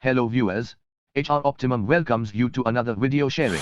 Hello viewers, HR Optimum welcomes you to another video sharing.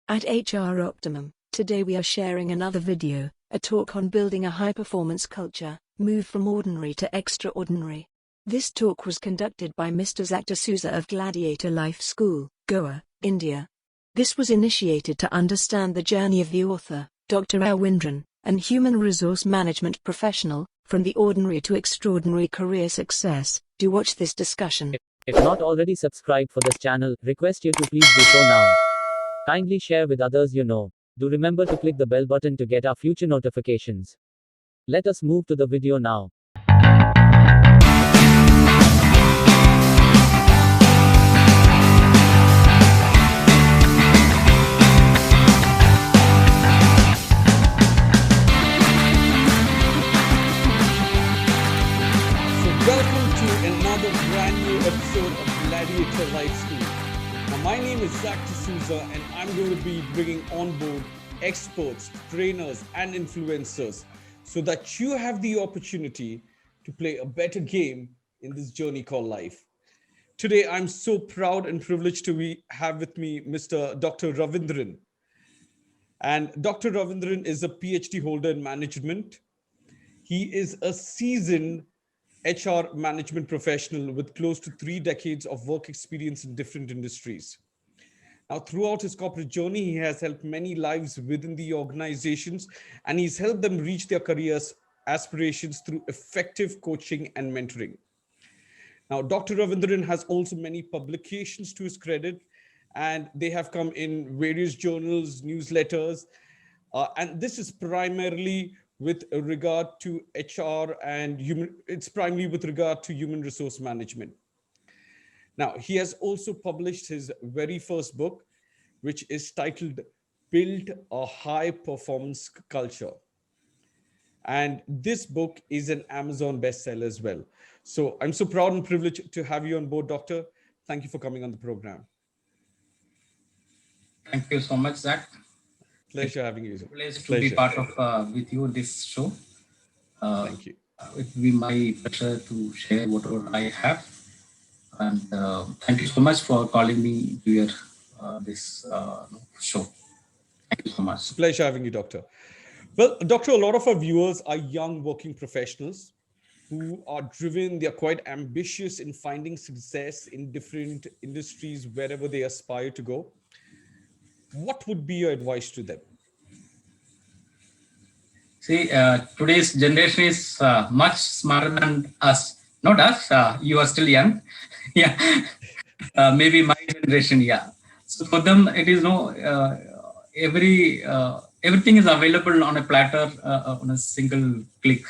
At HR Optimum, today we are sharing another video, a talk on building a high-performance culture, move from ordinary to extraordinary. This talk was conducted by Mr. Zach D'Souza of Gladiator Life School, Goa, India. This was initiated to understand the journey of the author, Dr. Ravindran, an human resource management professional, from the ordinary to extraordinary career success. Do watch this discussion. If not already subscribed for this channel, request you to please do so now. Kindly share with others you know. Do remember to click the bell button to get our future notifications. Let us move to the video now. Welcome to another brand new episode of Gladiator Life School. Now, my name is Zach D'Souza, and I'm going to be bringing on board experts, trainers, and influencers so that you have the opportunity to play a better game in this journey called life. Today, I'm so proud and privileged to have with me Mr. Dr. Ravindran. And Dr. Ravindran is a PhD holder in management. He is a seasoned HR management professional with close to 3 decades of work experience in different industries. Now, throughout his corporate journey, he has helped many lives within the organizations, and he's helped them reach their careers aspirations through effective coaching and mentoring. Now, Dr. Ravindran has also many publications to his credit, and they have come in various journals, newsletters, and this is primarily with regard to HR and it's primarily with regard to human resource management. Now, he has also published his very first book, which is titled Build a High Performance Culture. And this book is an Amazon bestseller as well. So I'm so proud and privileged to have you on board, Doctor. Thank you for coming on the program. Thank you so much, Zach. Pleasure having you. Pleasure to be part of with you this show. Thank you. It will be my pleasure to share whatever I have. And thank you so much for calling me to your this show. Thank you so much. It's a pleasure having you, Doctor. Well, Doctor, a lot of our viewers are young working professionals who are driven. They are quite ambitious in finding success in different industries wherever they aspire to go. What would be your advice to them? See, today's generation is much smarter than us. Not us, you are still young. Yeah, maybe my generation, yeah. So for them, it is everything is available on a platter on a single click,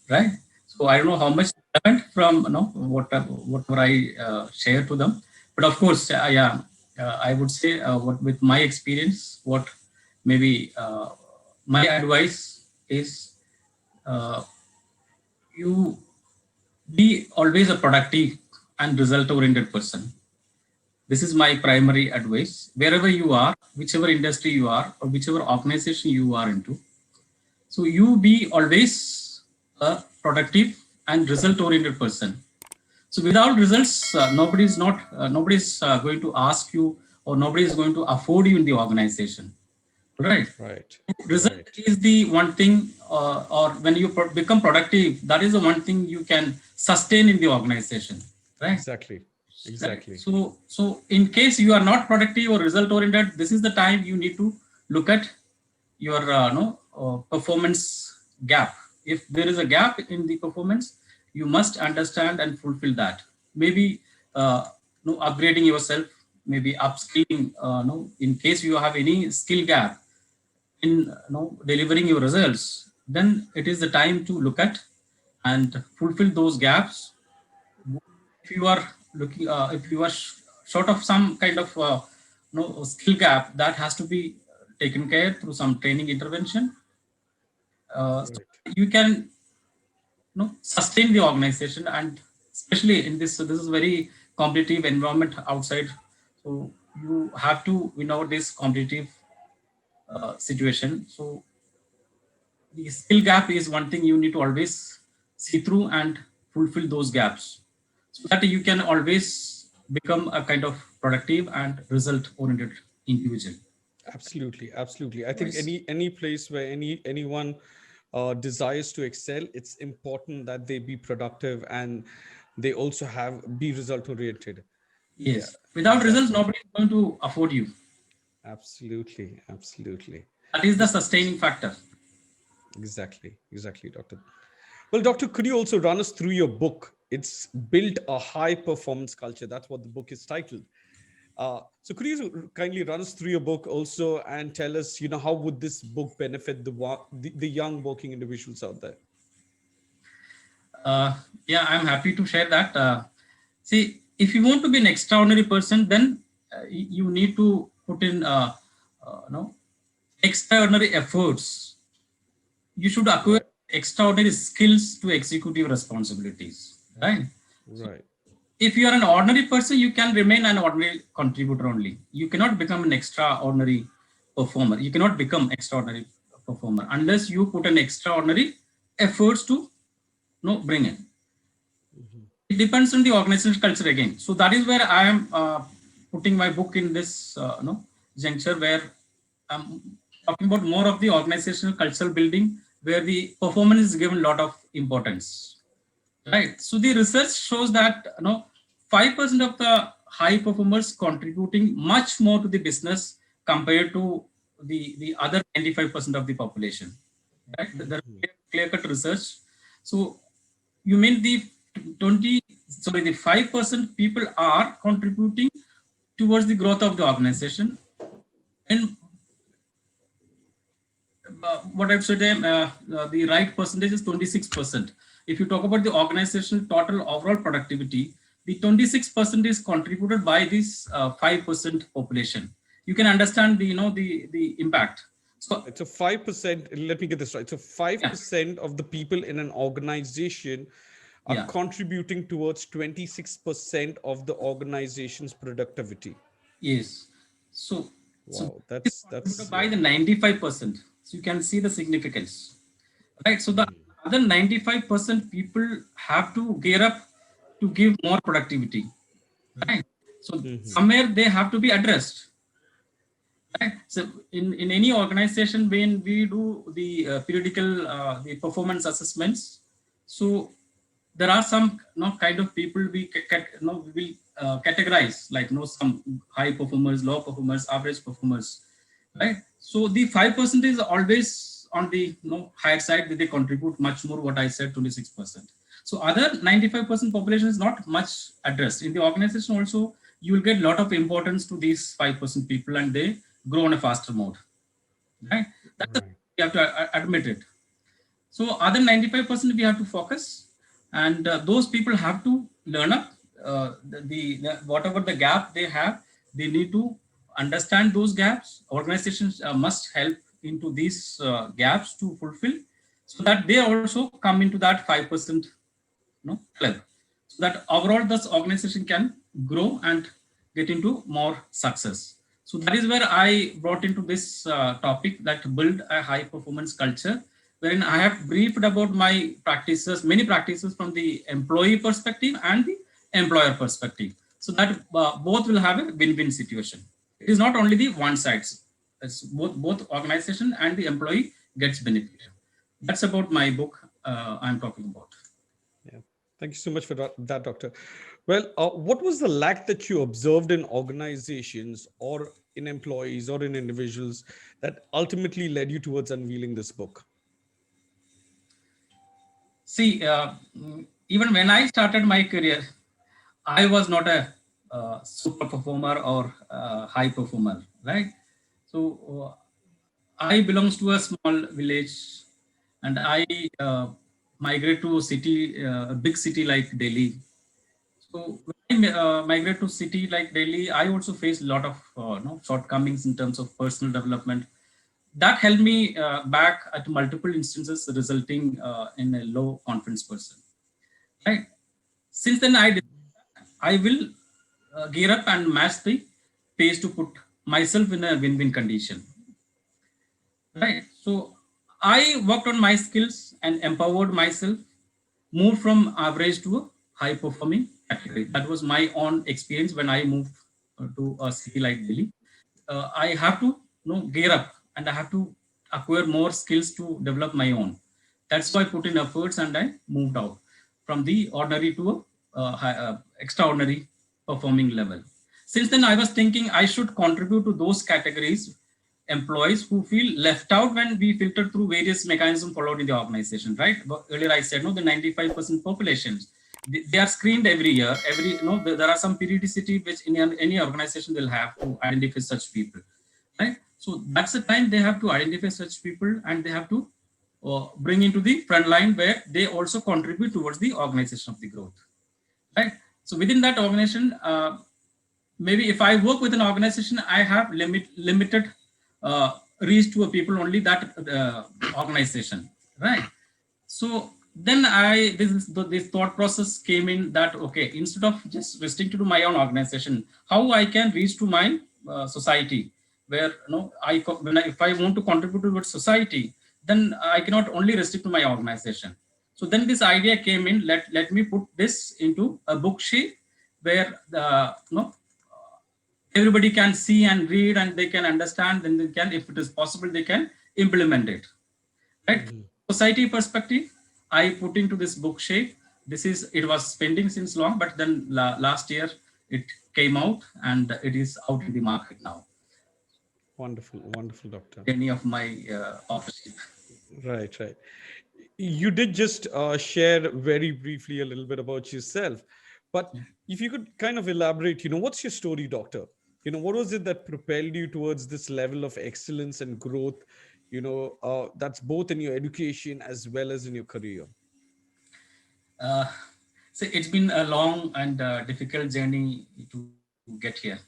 right? So I don't know how much I learned from whatever I share to them. But of course, I would say what with my experience, what maybe my advice is you be always a productive and result-oriented person. This is my primary advice. Wherever you are, whichever industry you are, or whichever organization you are into, so you be always a productive and result-oriented person. So without results, nobody's going to ask you, or nobody is going to afford you in the organization, right? Right. Result is the one thing, or when you become productive, that is the one thing you can sustain in the organization, right? Exactly. So in case you are not productive or result oriented, this is the time you need to look at your performance gap. If there is a gap in the performance, you must understand and fulfill that. Maybe upgrading yourself, maybe upskilling. In case you have any skill gap in delivering your results, then it is the time to look at and fulfill those gaps. If you are looking, if you are short of some kind of skill gap, that has to be taken care through some training intervention. So you can sustain the organization, and especially in this is very competitive environment outside. So you have to this competitive situation. So the skill gap is one thing you need to always see through and fulfill those gaps, so that you can always become a kind of productive and result oriented individual. Absolutely, absolutely. I think Yes. any place where anyone desires to excel, it's important that they be productive and they also be result oriented. Yeah, Yes. Without results, exactly. nobody is going to afford you. Absolutely, absolutely. That is the This sustaining factor. exactly, doctor. Well, doctor, could you also run us through your book? It's Build a High Performance Culture. That's what the book is titled. So could you kindly run us through your book also and tell us, how would this book benefit the young working individuals out there? Uh, yeah, I'm happy to share that. See, if you want to be an extraordinary person, then you need to put in, extraordinary efforts. You should acquire Right, extraordinary skills to execute your responsibilities, right? right. If you are an ordinary person, you can remain an ordinary contributor only. You cannot become an extraordinary performer. You cannot become extraordinary performer unless you put an extraordinary efforts to bring in. Mhm. It depends on the organizational culture again. So that is where I am putting my book in this juncture, where I'm talking about more of the organizational cultural building, where the performance is given a lot of importance. Right. So the research shows that 5% of the high performers contributing much more to the business compared to the other 95% of the population. Right. There are clear-cut research. So you mean the 5% people are contributing towards the growth of the organization, and what I've said, the right percentage is 26%. If you talk about the organizational total overall productivity, the 26% is contributed by this 5% population. You can understand the impact. So It's a 5%. Let me get this right. So yeah, 5% of the people in an organization are yeah, contributing towards 26% of the organization's productivity. yes. So Wow, it's that's contributed by yeah. the 95%. So you can see the significance, right? So the other 95% people have to gear up to give more productivity, right? So Mhm. somewhere they have to be addressed, right? So in any organization, when we do the periodical the performance assessments, so there are some kind of people we will categorize, like some high performers, low performers, average performers, right? So the 5% is always on the higher side, that they contribute much more, what I said, 26%. So other 95% population is not much addressed in the organization. Also, you will get a lot of importance to these 5% people, and they grow on a faster mode, right? That's the, Right. you have to admit it. So other 95% we have to focus, and those people have to learn up the whatever the gap they have, they need to understand those gaps. Organizations must help into these gaps to fulfill, so that they also come into that 5% club, so that overall this organization can grow and get into more success. So that is where I brought into this topic, that build a high performance culture, wherein I have briefed about my practices, many practices from the employee perspective and the employer perspective, so that both will have a win-win situation. It is not only the one sides; it's both organization and the employee gets benefit. That's about my book I'm talking about. Yeah. Thank you so much for that, doctor. Well, what was the lack that you observed in organizations or in employees or in individuals that ultimately led you towards unveiling this book? See, even when I started my career, I was not a super performer or high performer, right? So I belongs to a small village, and I migrate to a city, a big city like Delhi. So when I migrate to city like Delhi, I also face a lot of shortcomings in terms of personal development. That helped me back at multiple instances, resulting in a low confidence person. Right. Since then, I will gear up and match the pays to put myself in a win-win condition. Right. So I worked on my skills and empowered myself, moved from average to a high performing category. That was my own experience when I moved to a city like Delhi. I have to gear up and I have to acquire more skills to develop my own. That's why I put in efforts and I moved out from the ordinary to a extraordinary performing level. Since then, I was thinking I should contribute to those categories employees who feel left out when we filter through various mechanisms followed in the organization, right? But earlier I said, no, the 95% populations, they are screened every year. There are some periodicity which in any organization will have to identify such people, right? So that's the time they have to identify such people and they have to bring into the front line where they also contribute towards the organization of the growth, right? So within that organization, maybe if I work with an organization, I have limited reach to a people only that organization, right? So then this thought process came in that, okay, instead of just restricted to my own organization, how I can reach to my society, where if I want to contribute towards society, then I cannot only restrict to my organization. So then this idea came in, let me put this into a book sheet where the everybody can see and read and they can understand, then they can, if it is possible, they can implement it, right? Society perspective, I put into this book shape. It was pending since long, but then last year it came out and it is out in the market now. Wonderful, wonderful, Doctor. Any of my authorship. Right. You did just share very briefly a little bit about yourself, but if you could kind of elaborate, what's your story, Doctor? What was it that propelled you towards this level of excellence and growth, that's both in your education as well as in your career? So it's been a long and difficult journey to get here.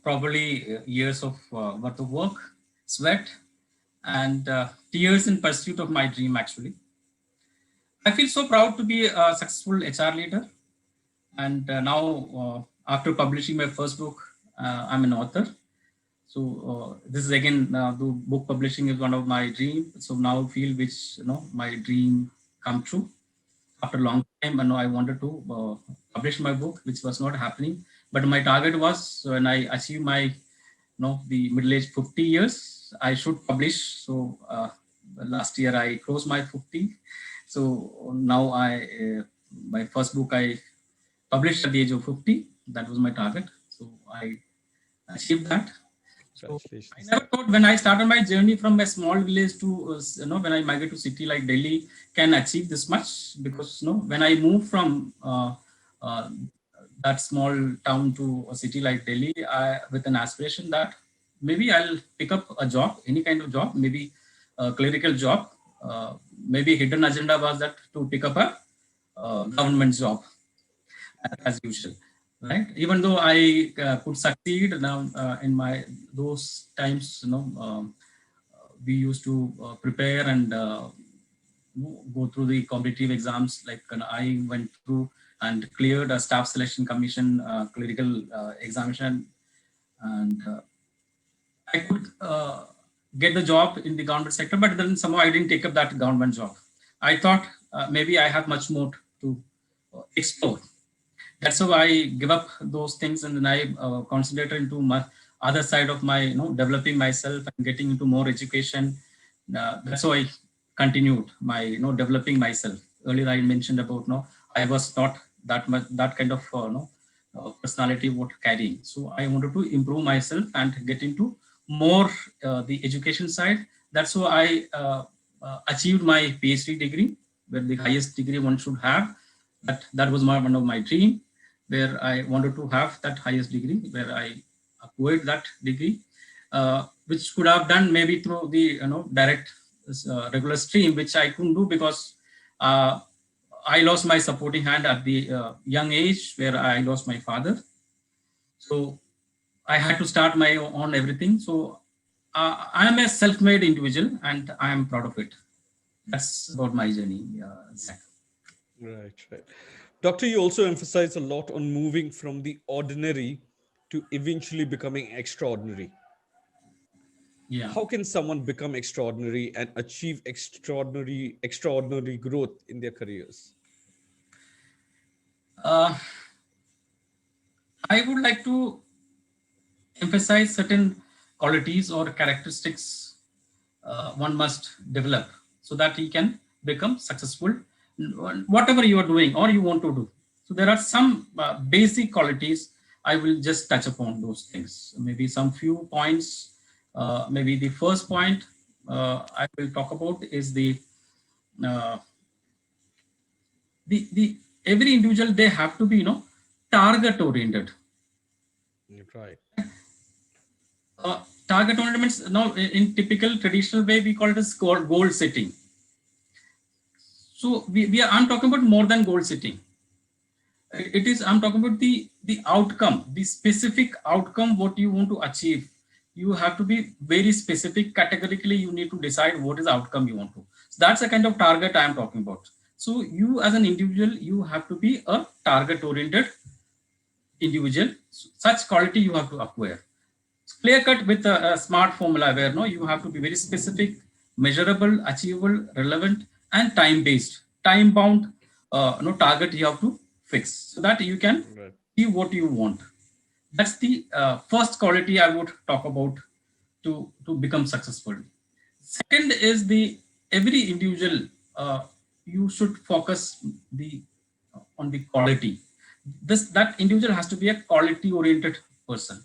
Probably years of worth of work, sweat, and tears in pursuit of my dream, actually. I feel so proud to be a successful HR leader. And now, after publishing my first book, I'm an author. So this is again, the book publishing is one of my dreams. So now feel which, my dream come true. After a long time, I wanted to publish my book, which was not happening. But my target was when I achieve my, the middle age 50 years, I should publish. So last year I closed my 50. So now my first book I published at the age of 50. That was my target. So I achieved that. So I never thought when I started my journey from a small village to, when I migrated to city like Delhi, can achieve this much, because, when I moved from that small town to a city like Delhi, with an aspiration that maybe I'll pick up a job, any kind of job, maybe a clerical job, maybe hidden agenda was that to pick up a government job as usual. Right. Even though I could succeed now in those times, we used to prepare and go through the competitive exams. Like I went through and cleared a staff selection commission clerical examination, and I could get the job in the government sector. But then somehow I didn't take up that government job. I thought maybe I have much more to explore. That's how I give up those things, and then I concentrated into my other side of my, developing myself and getting into more education. That's how I continued my, developing myself. Earlier I mentioned about, I was not that kind of, personality what carrying. So I wanted to improve myself and get into more the education side. That's how I achieved my PhD degree, where the highest degree one should have. That was one of my dream, where I wanted to have that highest degree, where I acquired that degree, which could have done maybe through the direct regular stream, which I couldn't do because I lost my supporting hand at the young age, where I lost my father. So I had to start my own everything. So I am a self-made individual, and I am proud of it. That's about my journey, Zach. Right. Doctor, you also emphasize a lot on moving from the ordinary to eventually becoming extraordinary. Yeah. How can someone become extraordinary and achieve extraordinary growth in their careers? Uh, I would like to emphasize certain qualities or characteristics one must develop so that he can become successful in whatever you are doing or you want to do. So there are some basic qualities. I will just touch upon those things. Maybe some few points. Maybe the first point I will talk about is uh, the every individual, they have to be, target oriented. Right. Target oriented means now in typical traditional way we call it as goal setting. So I'm talking about more than goal setting. It is, I'm talking about the outcome, the specific outcome what you want to achieve. You have to be very specific. Categorically, you need to decide what is the outcome you want to. So that's the kind of target I am talking about. So you as an individual, you have to be a target oriented individual. Such quality you have to acquire. Clear cut with a smart formula where you have to be very specific, measurable, achievable, relevant, and time based, time bound. Target you have to fix so that you can achieve what you want. That's the first quality I would talk about to become successful. Second is the every individual, you should focus on the quality. That individual has to be a quality oriented person.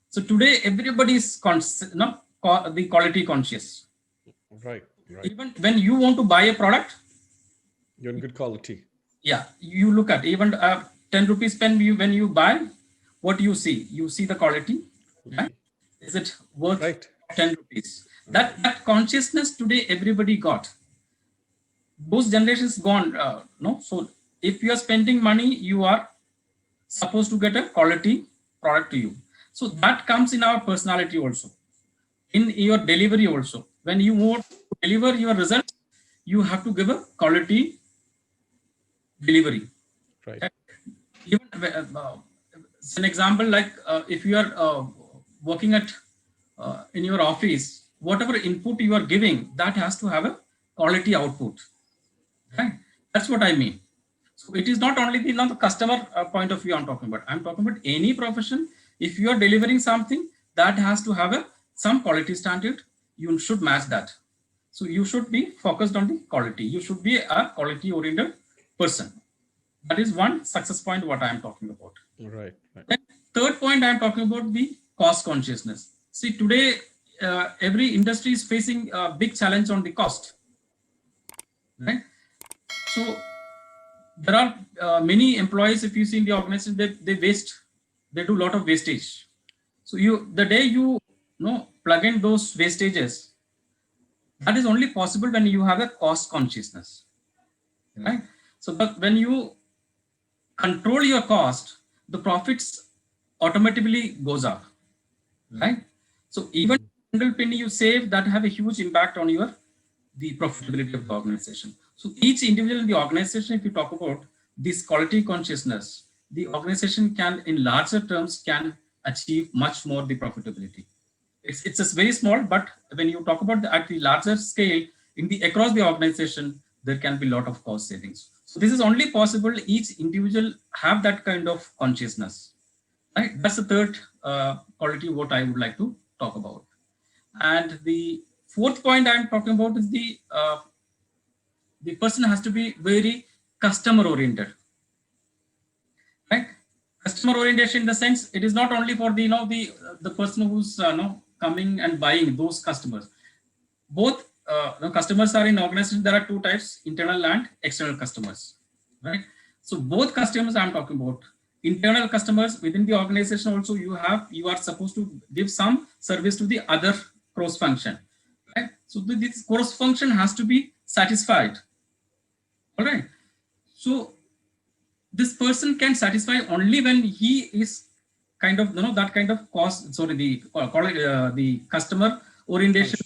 So today everybody is the quality conscious. Right. Even when you want to buy a product, you're in good quality. Yeah, you look at even 10 rupees pen. When you buy, what you see? You see the quality, right? Is it worth 10 rupees? That consciousness today everybody got. Those generations gone. No, so if you are spending money, you are supposed to get a quality product to you. So that comes in our personality also, in your delivery also. When you want to deliver your results, you have to give a quality delivery. Right. Even as an example, like if you are working at in your office, whatever input you are giving, that has to have a quality output. Right? That's what I mean. So it is not only the customer point of view I'm talking about. I'm talking about any profession. If you are delivering something, that has to have some quality standard. You should match that. So you should be focused on the quality. You should be a quality oriented person. That is one success point what I am talking about. Right. Then third point I am talking about the cost consciousness. See, today every industry is facing a big challenge on the cost. Right. So there are many employees, if you see in the organization, they do a lot of wastage. So the day you plug in those wastages, that is only possible when you have a cost consciousness, right? So when you control your cost, the profits automatically goes up, right? So even single penny you save, that have a huge impact on the profitability of the organization. So each individual in the organization, if you talk about this quality consciousness, the organization can, in larger terms, can achieve much more the profitability. It's just very small, but when you talk about at the larger scale, across the organization, there can be a lot of cost savings. So this is only possible each individual have that kind of consciousness, right? That's the third quality what I would like to talk about. And the fourth point I'm talking about is the person has to be very customer oriented, right? Customer orientation in the sense, it is not only for the person who's coming and buying, those customers. Both customers are in organization. There are two types: internal and external customers, right? So both customers I'm talking about. Internal customers within the organization also, you are supposed to give some service to the other cross function, right? So this cross function has to be satisfied. All right. So this person can satisfy only when he is kind of that kind of cost. Sorry, the customer orientation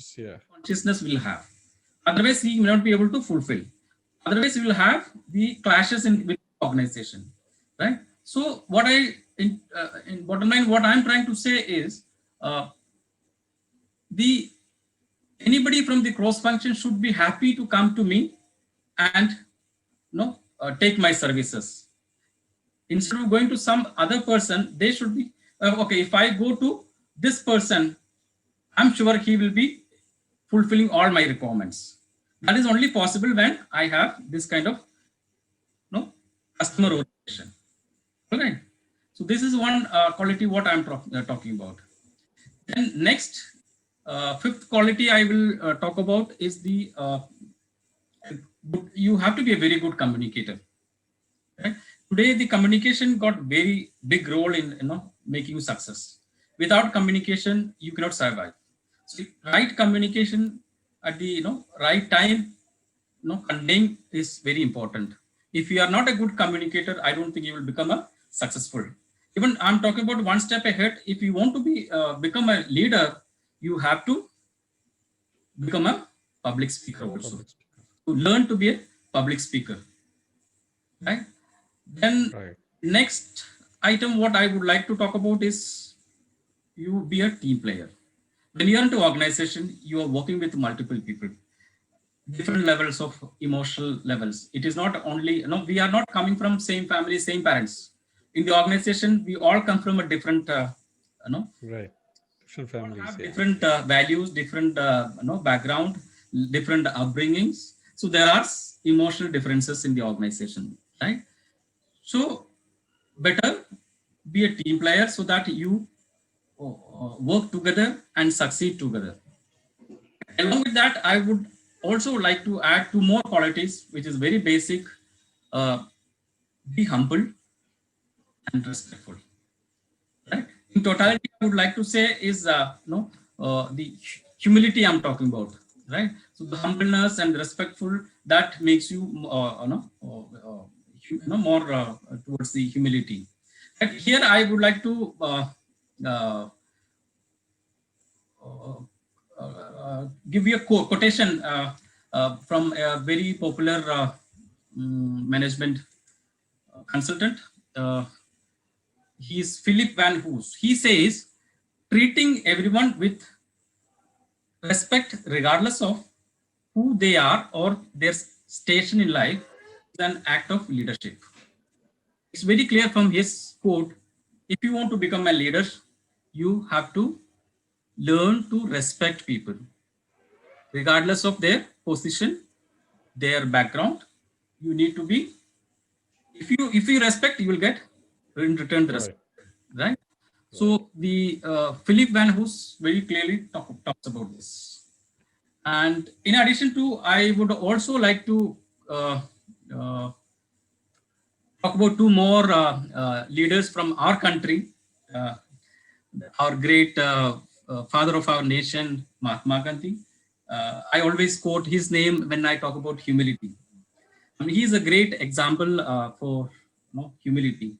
consciousness will have. Otherwise, he may not be able to fulfill. Otherwise, he will have the clashes with the organization, right? So what I in bottom line, what I'm trying to say is anybody from the cross function should be happy to come to me and take my services. Instead of going to some other person, they should be okay. If I go to this person, I'm sure he will be fulfilling all my requirements. That is only possible when I have this kind of customer orientation. All right. So this is one quality what I'm talking about. Then next, fifth quality I will talk about is the you have to be a very good communicator. Right? Today, the communication got very big role in making you success. Without communication, you cannot survive. So, right communication at the right time, conveying is very important. If you are not a good communicator, I don't think you will become a successful. Even I'm talking about one step ahead. If you want to be become a leader, you have to become a public speaker also. To learn to be a public speaker, right? Then next item, what I would like to talk about is you be a team player. When you are into organization, you are working with multiple people, different levels of emotional levels. It is not only, we are not coming from same family, same parents. In the organization, we all come from a different, different families, have different values, different, background, different upbringings. So there are emotional differences in the organization, right? So better be a team player so that you work together and succeed together. Along with that, I would also like to add two more qualities, which is very basic. Be humble and respectful. Right? In totality, I would like to say is the humility I'm talking about. Right? So the humbleness and respectful, that makes you more towards the humility. And here I would like to give you a quotation from a very popular management consultant. He is Philip Van Hoos. He says, treating everyone with respect regardless of who they are or their station in life is an act of leadership. It's very clear from his quote, if you want to become a leader, you have to learn to respect people, regardless of their position, their background. You need to be, if you respect, you will get in return the respect, right? So the Philip Van Hoos very clearly talks about this. And in addition to, I would also like to talk about two more leaders from our country, our great father of our nation, Mahatma Gandhi. I always quote his name when I talk about humility. I mean, he is a great example for humility.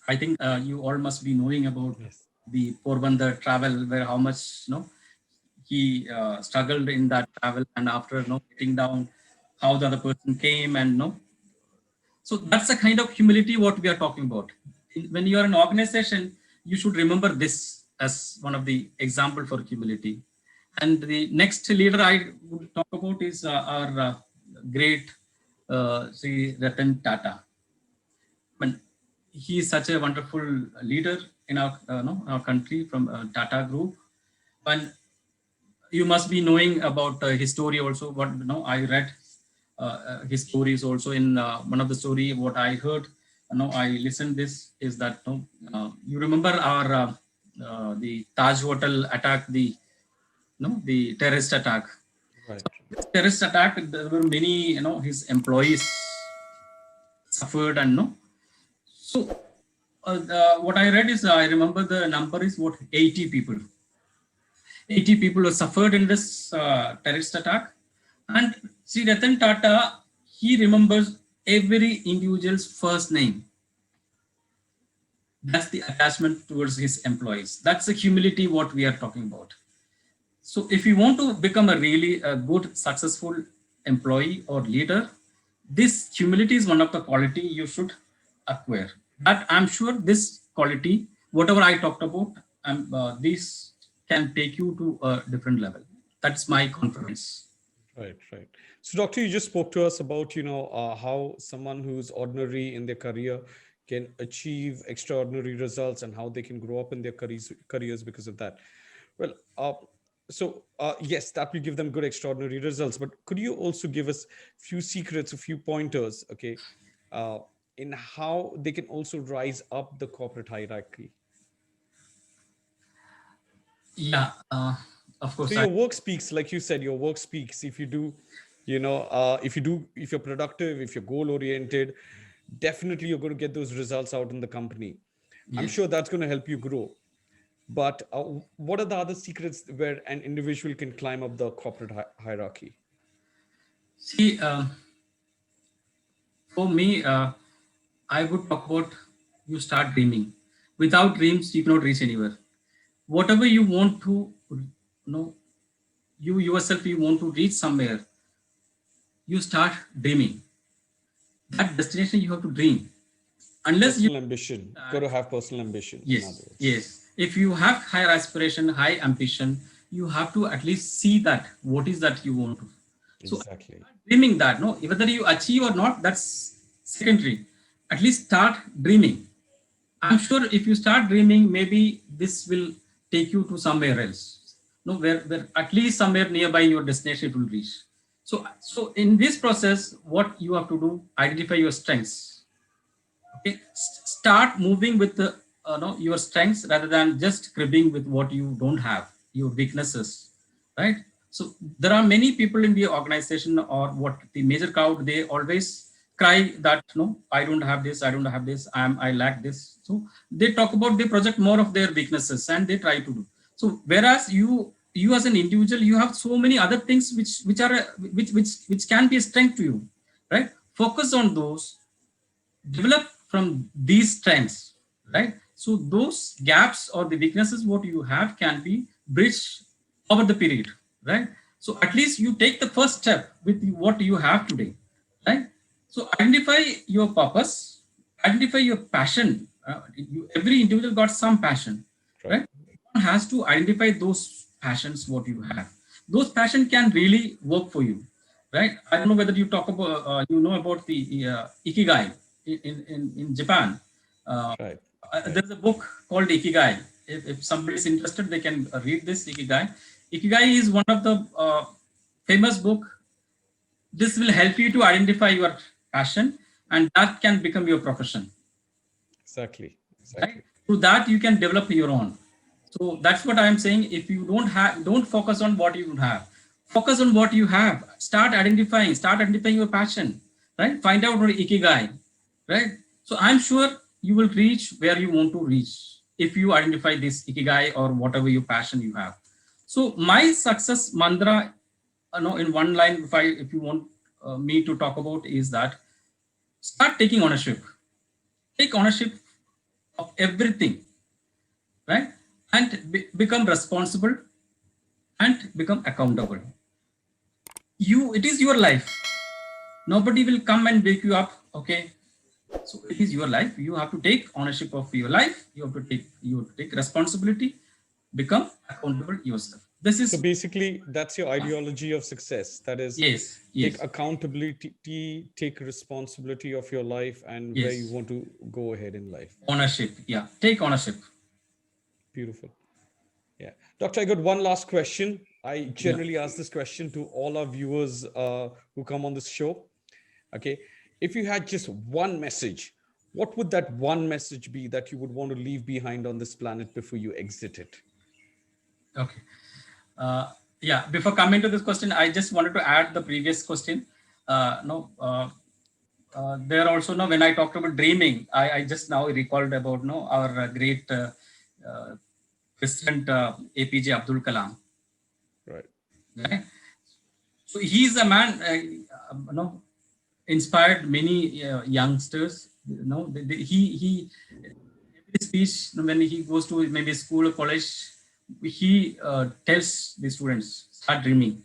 I think you all must be knowing about the Porbandar travel, where how much he struggled in that travel, and after getting down, how the other person came and So that's the kind of humility what we are talking about. When you are an organization, you should remember this as one of the example for humility. And the next leader I would talk about is our great Sri Ratan Tata. He is such a wonderful leader in our country from Tata Group. And you must be knowing about his story also. What I read his stories also in one of the story. What I heard, I listened this is that you remember our the Taj Hotel attack, the terrorist attack. Right. So, terrorist attack. There were many his employees suffered and So what I read is I remember the number is 80 people. 80 people who suffered in this terrorist attack. And see, Ratan Tata, he remembers every individual's first name. That's the attachment towards his employees. That's the humility what we are talking about. So if you want to become a really good, successful employee or leader, this humility is one of the quality you should acquire. But I'm sure this quality, whatever I talked about, these can take you to a different level. That's my confidence. Right, right. So, doctor, you just spoke to us about, how someone who's ordinary in their career can achieve extraordinary results and how they can grow up in their careers because of that. Well, yes, that will give them good, extraordinary results. But could you also give us few secrets, a few pointers, okay, uh, in how they can also rise up the corporate hierarchy? Yeah, of So course. your work speaks, like you said, your work speaks. If you do, if you're productive, if you're goal oriented, definitely you're going to get those results out in the company. I'm Yes. sure that's going to help you grow. But what are the other secrets where an individual can climb up the corporate hierarchy? See, for me, I would talk about you start dreaming. Without dreams, you cannot reach anywhere. Whatever you want to know, you yourself, you want to reach somewhere, you start dreaming. That destination you have to dream. Unless Personal ambition. Got to have personal ambition. In other yes, words. yes. If you have higher aspiration, high ambition, you have to at least see that what is that you want to. So Exactly. dreaming that, no, whether you achieve or not, that's secondary. At least start dreaming. I'm sure if you start dreaming, maybe this will take you to somewhere else. No, where at least somewhere nearby your destination it will reach. So in this process, what you have to do, identify your strengths. Okay, start moving with the no, your strengths rather than just cribbing with what you don't have, your weaknesses, right? So there are many people in the organization or what the major crowd, they always cry that no, I don't have this, I don't have this, I lack this. So they talk about, they project more of their weaknesses and they try to do. So whereas you as an individual, you have so many other things which can be a strength to you, right? Focus on those, develop from these strengths, right? So those gaps or the weaknesses what you have can be bridged over the period, right? So at least you take the first step with what you have today, right? So identify your purpose, identify your passion. Every individual got some passion, right? One has to identify those passions what you have. Those passion can really work for you, right? I don't know whether you talk about you know about the ikigai in Japan. Right. There's a book called Ikigai. If somebody is interested, they can read this Ikigai. Ikigai is one of the famous book. This will help you to identify your passion, and that can become your profession. Exactly. Right? Through that, you can develop your own. So that's what I'm saying. If you don't focus on what you have. Focus on what you have. Start identifying your passion. Right? Find out what Ikigai. Right? So I'm sure you will reach where you want to reach if you identify this Ikigai or whatever your passion you have. So my success mantra, in one line, if you want me to talk about, is that start taking ownership. Take ownership of everything, right? And become responsible and become accountable. It is your life. Nobody will come and wake you up. Okay, so it is your life. You have to take ownership of your life. You have to take responsibility. Become accountable yourself. This is so basically that's your ideology of success. That is, yes. Take accountability, take responsibility of your life and where you want to go ahead in life. Ownership. Yeah, take ownership. Beautiful. Yeah, Doctor, I got one last question. I generally ask this question to all our viewers who come on this show. Okay, if you had just one message, what would that one message be that you would want to leave behind on this planet before you exit it? Okay. Yeah, before coming to this question, I just wanted to add the previous question. There also, when I talked about dreaming, I just now recalled about our great President APJ Abdul Kalam. Right. So he's a man, inspired many youngsters. He every speech when he goes to maybe school or college, he tells the students, start dreaming.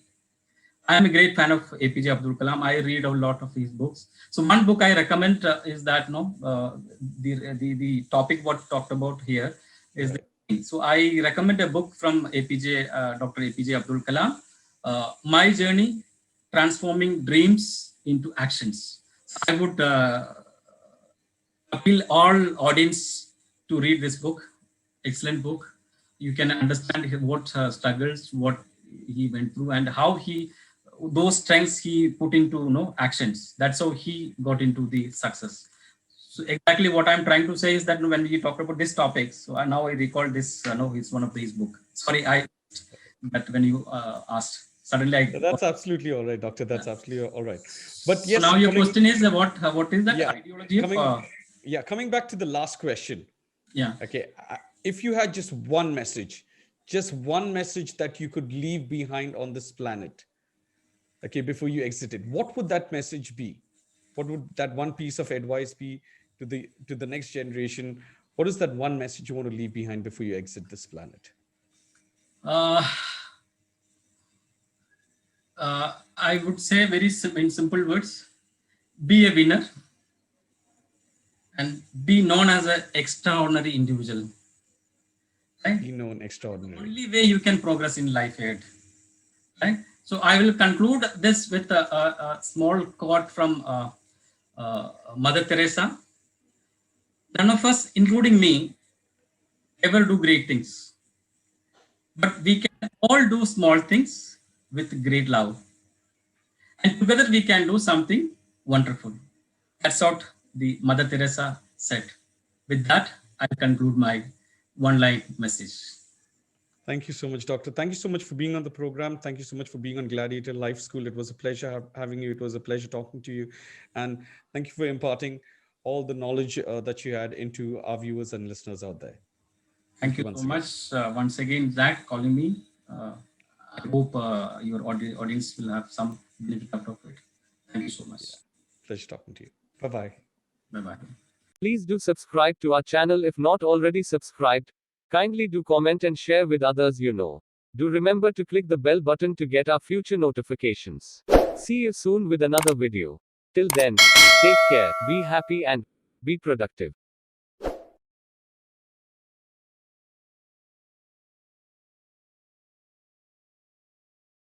I'm a great fan of APJ Abdul Kalam. I read a lot of his books. So one book I recommend is that the topic what talked about here is so I recommend a book from Dr. APJ Abdul Kalam, My Journey, Transforming Dreams into Actions. I would appeal all audience to read this book. Excellent book. You can understand what struggles, what he went through, and how those strengths he put into actions. That's how he got into the success. So exactly what I'm trying to say is that when we talk about this topic, so now I recall this. It's one of his book. Sorry, but when you asked, suddenly That's absolutely all right, doctor. That's absolutely all right. But yes. So now your question is what is that ideology coming back to the last question. Yeah. Okay. If you had just one message that you could leave behind on this planet, okay, before you exited, what would that message be? What would that one piece of advice be to the next generation? What is that one message you want to leave behind before you exit this planet? I would say in simple words, be a winner and be known as an extraordinary individual. Right? Be known extraordinary. The only way you can progress in life ahead. Right? So I will conclude this with a small quote from Mother Teresa. None of us, including me, ever do great things. But we can all do small things with great love. And together we can do something wonderful. That's what the Mother Teresa said. With that, I conclude my one-line message. Thank you so much, doctor. Thank you so much for being on the program. Thank you so much for being on Gladiator Life School. It was a pleasure having you. It was a pleasure talking to you. And thank you for imparting all the knowledge that you had into our viewers and listeners out there. Thank you so much. Once again, Zach, calling me. I hope your audience will have some benefit out of it. Thank you so much. Yeah. Pleasure talking to you. Bye-bye. Bye-bye. Please do subscribe to our channel if not already subscribed. Kindly do comment and share with others you know. Do remember to click the bell button to get our future notifications. See you soon with another video. Till then, take care, be happy and be productive.